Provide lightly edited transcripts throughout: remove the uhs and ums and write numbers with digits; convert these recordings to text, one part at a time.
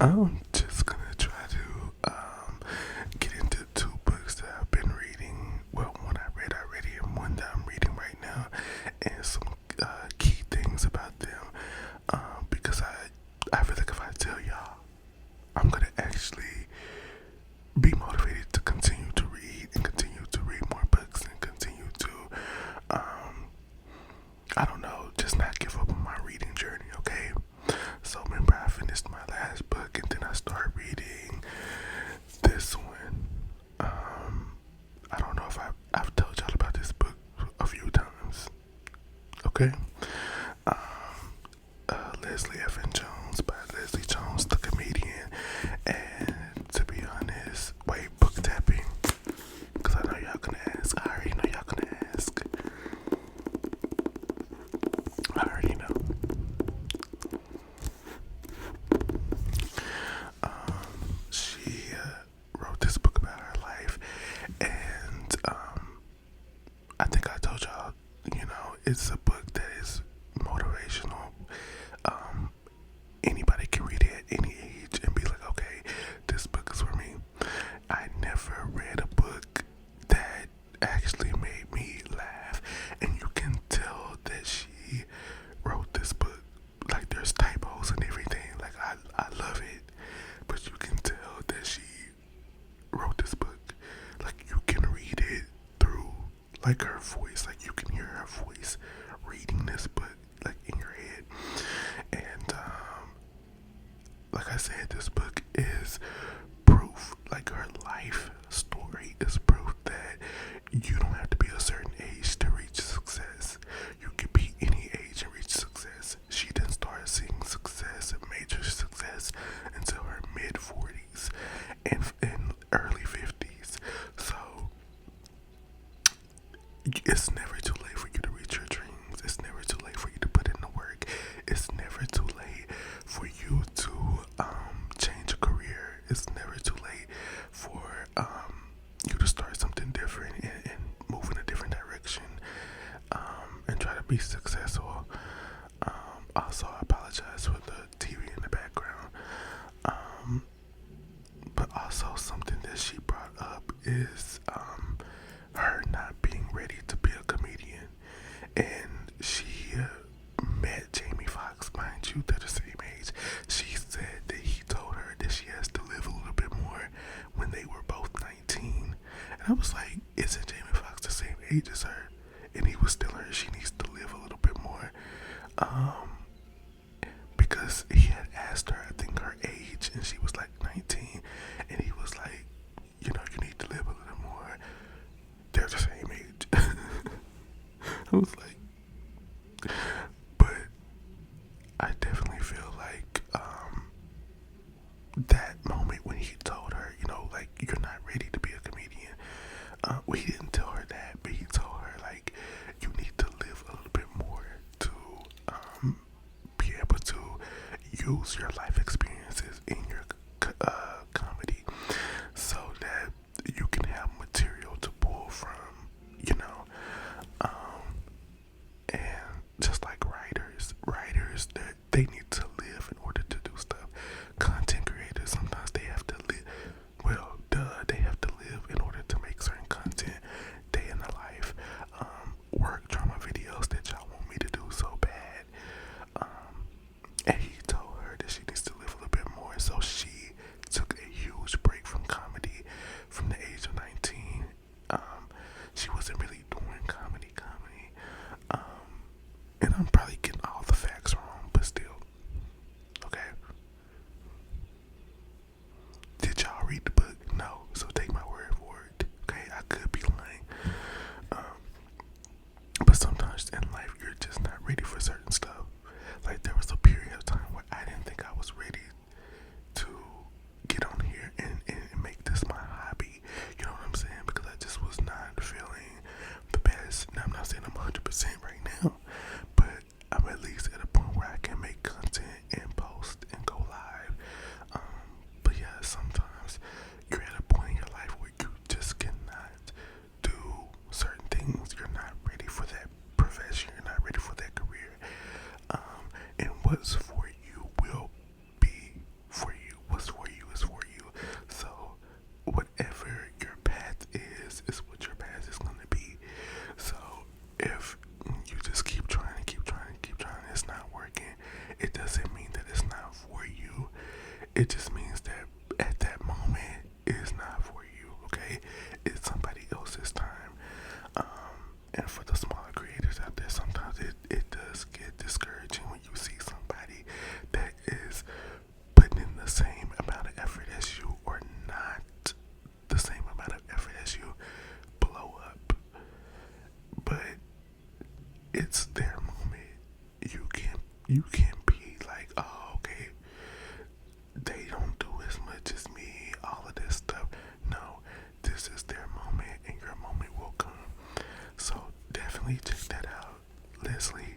I'm just gonna try to get into two books that I've been reading. Well, one I read already and one that I'm reading right now, and some key things about them. Because I feel like if I tell y'all, I'm gonna actually be motivated to continue to read and continue to read more books and continue to, um, I don't know, just not give up on my reading journey. Okay. So remember, I finished my last book and then I started reading this one. I don't know if I've told y'all about this book a few times. Okay. Leslie Evan Jones by Leslie Jones, the comedian. And to be honest, wait, book tapping. Because I know y'all gonna ask. I already know y'all gonna ask. I already know. She wrote this book about her life, and I think I told y'all, it's a book that is motivational. Um, Anybody can read it at any age and be like, okay, this book is for me. I never read a book that actually made me laugh, and you can tell that she wrote this book. Like, there's typos and everything. Like, I love it, but you can tell that she wrote this book. Like, you can read it through, like, her voice. Like, you can hear her voice reading this book, like, in your head. And like I said, this book is proof. Like, her life story is proof that you don't have to be a certain age to reach success. You can be any age and reach success. She didn't start seeing success and major success until her mid 40s and early 50s. So it's never too late for you to reach your dreams. It's never too late for you to put in the work. It's never too late for you to change a career. It's never too late for you to start something different and move in a different direction, and try to be successful. Also, I apologize for the TV in the background. But also something that she brought up is her not being ready to be a comedian. And she met Jamie Foxx, mind you, they're the same age. She said that he told her that she has to live a little bit more when they were both 19. And I was like, isn't Jamie Foxx the same age as her? And he was still her, she needs to live a little bit more. Because he had asked her, I think, her age, and she was like 19. And he was like, you need to live a little more. They're the same age. I was like, but I definitely feel like that moment when he told her, like, you're not ready to be a comedian. Well, he didn't tell her that, but he told her, like, you need to live a little bit more to be able to use your life experiences in your comedy, so that you can have material to pull from, and just like writers that they need to live in order to do stuff. Content creators, sometimes they have to live. Well, they have to live in order to make certain content. Day in the life, work drama videos that y'all want me to do so bad. And he told her that she needs to live a little bit more, so she took a huge break from comedy from the age of 19. She wasn't really doing comedy. And I'm probably getting all the facts wrong, but still. Okay. Did y'all read the book? No, so take my word for it. Okay, I could be lying. But sometimes in life, you're just not ready for certain stuff. Like, there was a period of time where I didn't think I was ready to get on here and make this my hobby. You know what I'm saying? Because I just was not feeling the best. Now, I'm not saying I'm 100% right now, but I'm at least at a point where I can make content and post and go live. But yeah, sometimes you're at a point in your life where you just cannot do certain things. You're not ready for that profession. You're not ready for that career. And what's for you will be for you. What's it's their moment. You can't be like, oh, okay, they don't do as much as me, all of this stuff. No, this is their moment and your moment will come. So definitely check that out. Leslie,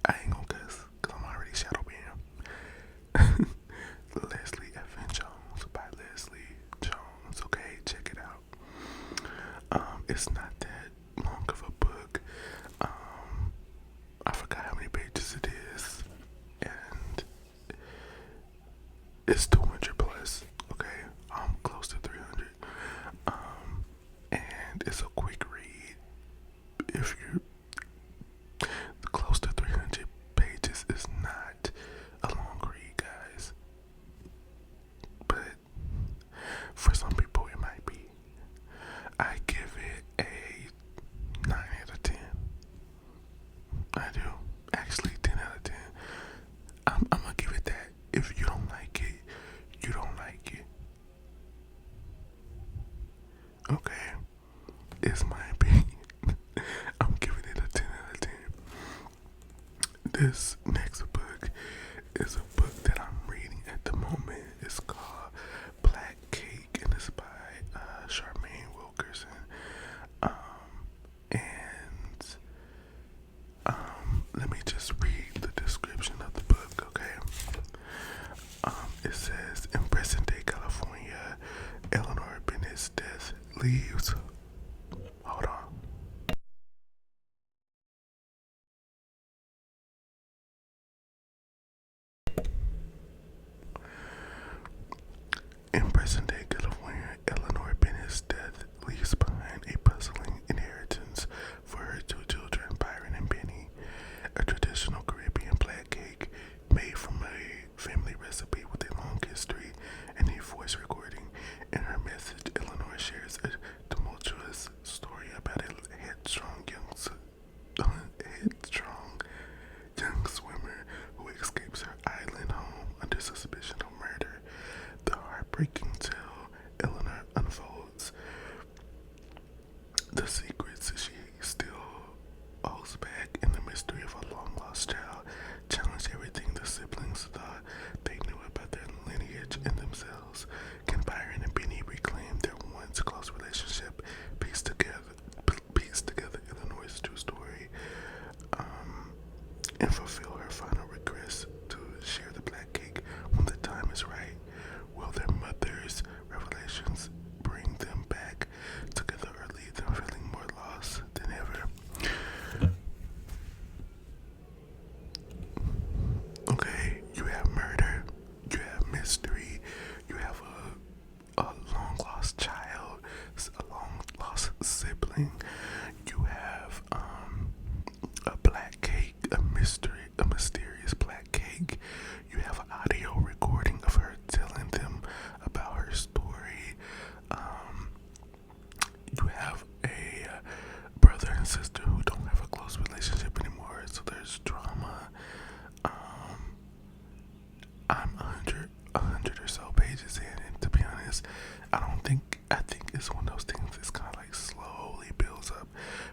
I ain't gonna cuss because I'm already shadow banned. Leslie F. Jones by Leslie Jones. Okay, check it out. It's not that long of a book. I forgot how many pages it is, and it's 200 plus. Okay, I'm close to 300. And it's a quick read. If you're close to 300 pages, is not a long read, guys. But for some people, it might be. I give it a 9 out of 10. I do. Actually, 10 out of 10. I'm gonna give it that. If you don't like it, you don't like it. Okay. It's my opinion. I'm giving it a 10 out of 10. This next book is a book that I'm reading at the moment. It's called Black Cake, and it's by Charmaine Wilkerson. And let me just read the description of the book, okay? It says, in present day California, Eleanor Bennett's death leaves. Hold on. In present day California, Eleanor Bennett's death leaves behind a puzzling inheritance for her two children, Byron and Benny. A traditional Caribbean black cake made from a family recipe with a long history and a voice recording. In her message, Eleanor shares a tumultuous story about a headstrong young swimmer who escapes her island home under suspicion of murder. The heartbreaking tale Eleanor unfolds the secrets she still holds back, and the mystery of a long lost child challenge everything the siblings thought they knew about their lineage and themselves. Can Byron and Benny reclaim their once close relationship, piece together Illinois' true story, and fulfill her final request to share the black cake when the time is right? Will their mother's revelations bring them back together or leave them feeling more lost than ever? Okay, you have murder, you have mystery, you have a long lost child, a long lost sibling, you have a black cake, a mysterious black cake. You have an audio recording of her telling them about her story. You have a brother and sister who don't have a close relationship anymore, so there's drama. I'm a hundred or so pages in, and to be honest, I think it's one of those things that's kind of like slowly builds up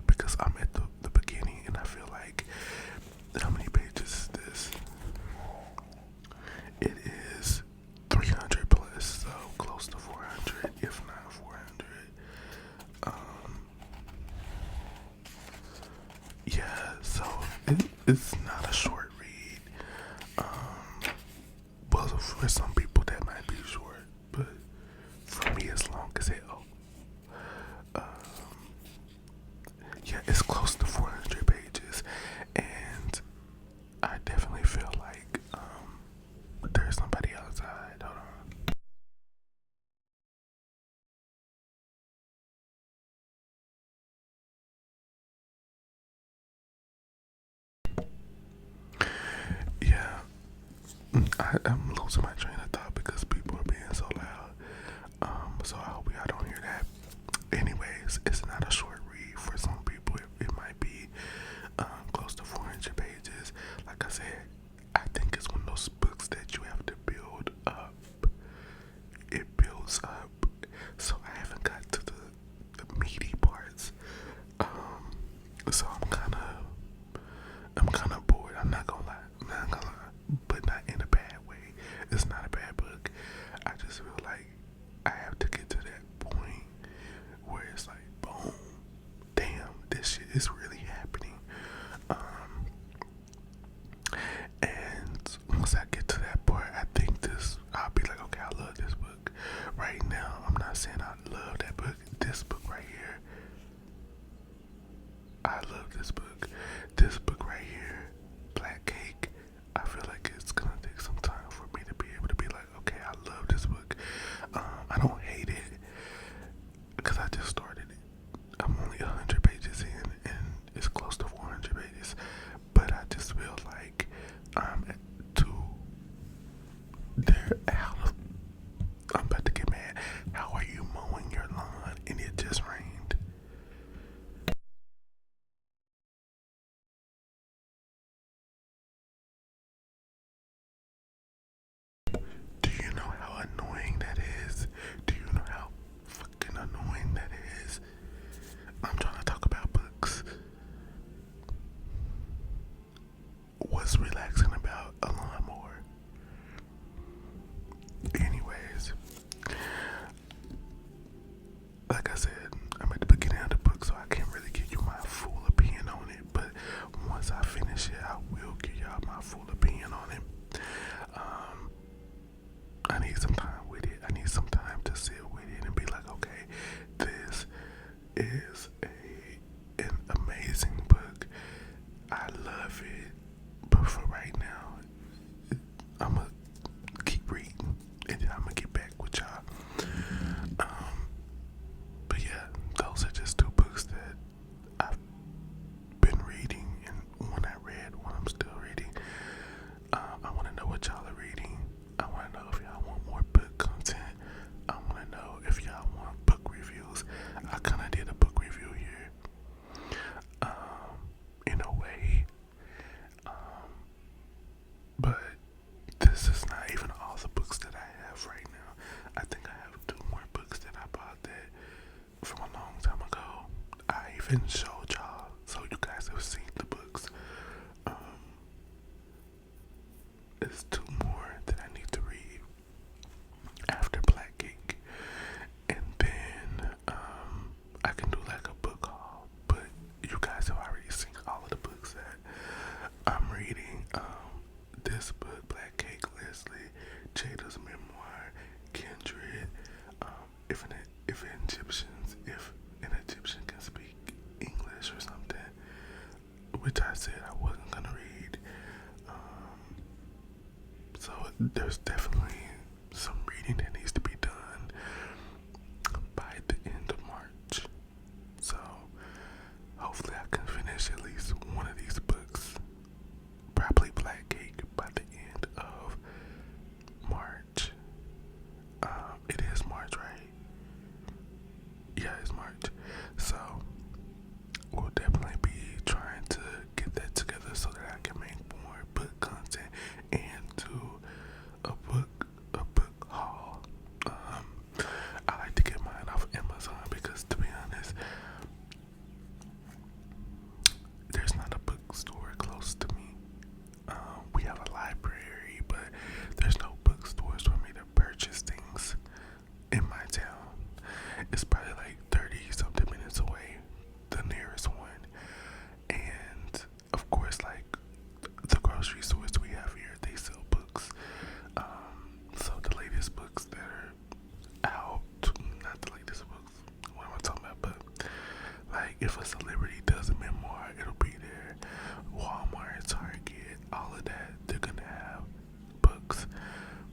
because I'm at the beginning, and I feel like, how many pages is this? It is 300 plus, so close to 400, if not 400. Yeah, so it's not a short read. Well, for some people that might be short, but for me it's long as hell. Yeah, it's close to 400 pages, and I definitely feel like there's somebody outside. Hold on. Yeah, I'm losing my train of thought because people are being so loud. So I hope y'all don't hear that. Anyways, it's not a short read for some people. It might be close to 400 pages. Like I said, I think it's one of those books that you have to build up. It builds up. So I haven't got to the meaty parts. So I'm kind of is really happening. Um, and once I get to that part, I think I'll be like, okay, I love this book. Right now, I'm not saying I love that book. This book right here, I love this book. This book right here, Black Cake, I feel like it's gonna take some time for me to be able to be like, okay, I love this book. I don't hate it because I just started it. I'm only 100 pages in, and it's close to 400 pages. But I just feel like I'm too. I'm about to get mad. How are you mowing your lawn and it just rained? Do you know how annoying that is? Do you know how fucking annoying that is? I'm trying to talk about books. What's relaxing about a lawnmower? Anyways, like I said, I'm at the beginning of the book, so I can't really give you my full opinion on it. But once I finish it, I will give y'all my full opinion on it. Um, I need some time with it. I need some time to sit with it and be like, okay, this is an amazing book. I love it. But for right now, I'm gonna keep reading and then I'm gonna get back with y'all. Um, but yeah, those are just two books that I've been reading, and one I read, one I'm still reading. I want to know what y'all are reading. I want to know if y'all want more book content. I want to know if y'all want book reviews. I kind of did a book review here, in a way, but this is not even all the books that I have right now. I think I have two more books that I bought that from a long time ago. I even showed y'all, so you guys have seen the books. Um, there's two more that I need to read after Black Cake, and then I can do like a book haul. But you guys have already seen all of the books that I'm reading. This book, Black Cake, Leslie, Jada's memoir, Kindred. If an Egyptian can speak English or something, which I said I wasn't gonna read. So there's definitely some reading that needs to be done by the end of March. So hopefully I can finish at least one of these books, probably Black Cake, by the end of March. It is March, right? Yeah, it's March. So we'll definitely be trying to get that together so that I can make more book content and do a book haul. I like to get mine off Amazon because, to be honest, there's not a bookstore close to me. We have a library, but there's no bookstores for me to purchase things in my town. It's probably like 30 something minutes away, the nearest one. And of course, like the grocery stores we have here, they sell books. So the latest books that are out, not the latest books, what am I talking about? But like if a celebrity does a memoir, it'll be there. Walmart, Target, all of that, they're gonna have books.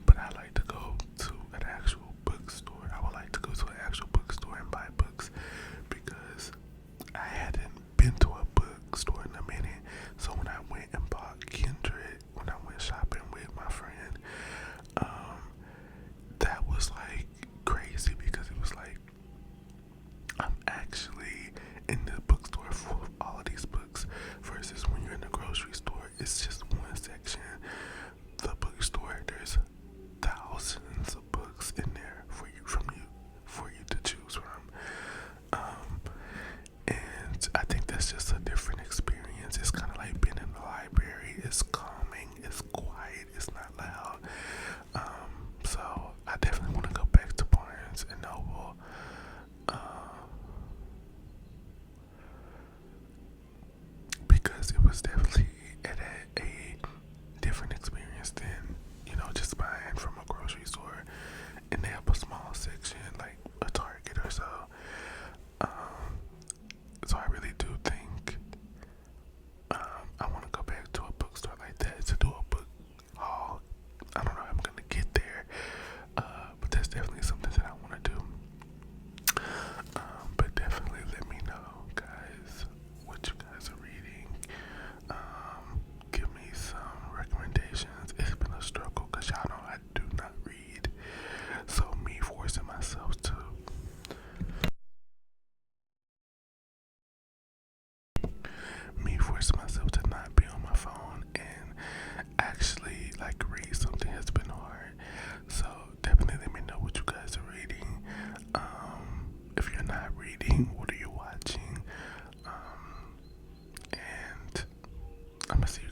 But I like to go to an actual bookstore. I would like to go to an actual bookstore and buy books because I hadn't been to a bookstore in a minute. So when I went and bought Kindred, when I went shopping with my friend, that was like crazy because it was like I'm actually in the bookstore full of all of these books versus when you're in the grocery store, it's just one section. The bookstore, there's thousands of books in there for you to choose from. And I think that's just a different experience. It's kind of like being in the library. It's calming, it's quiet, it's not loud. So I definitely want to go back to Barnes and Noble. it was definitely a different experience than, just buying from a grocery store, and they have a small section like a Target or so. So I really do think I want to go back to a bookstore like that to do a book haul. I don't know how I'm gonna get there, but that's definitely something that I want to do. But definitely let me know, guys, what you guys are reading. Give me some recommendations. It's been a struggle because y'all know I do not read. So me forcing myself to not be on my phone and actually like read something has been hard. So definitely let me know what you guys are reading. If you're not reading, what are you watching? And I'm gonna see you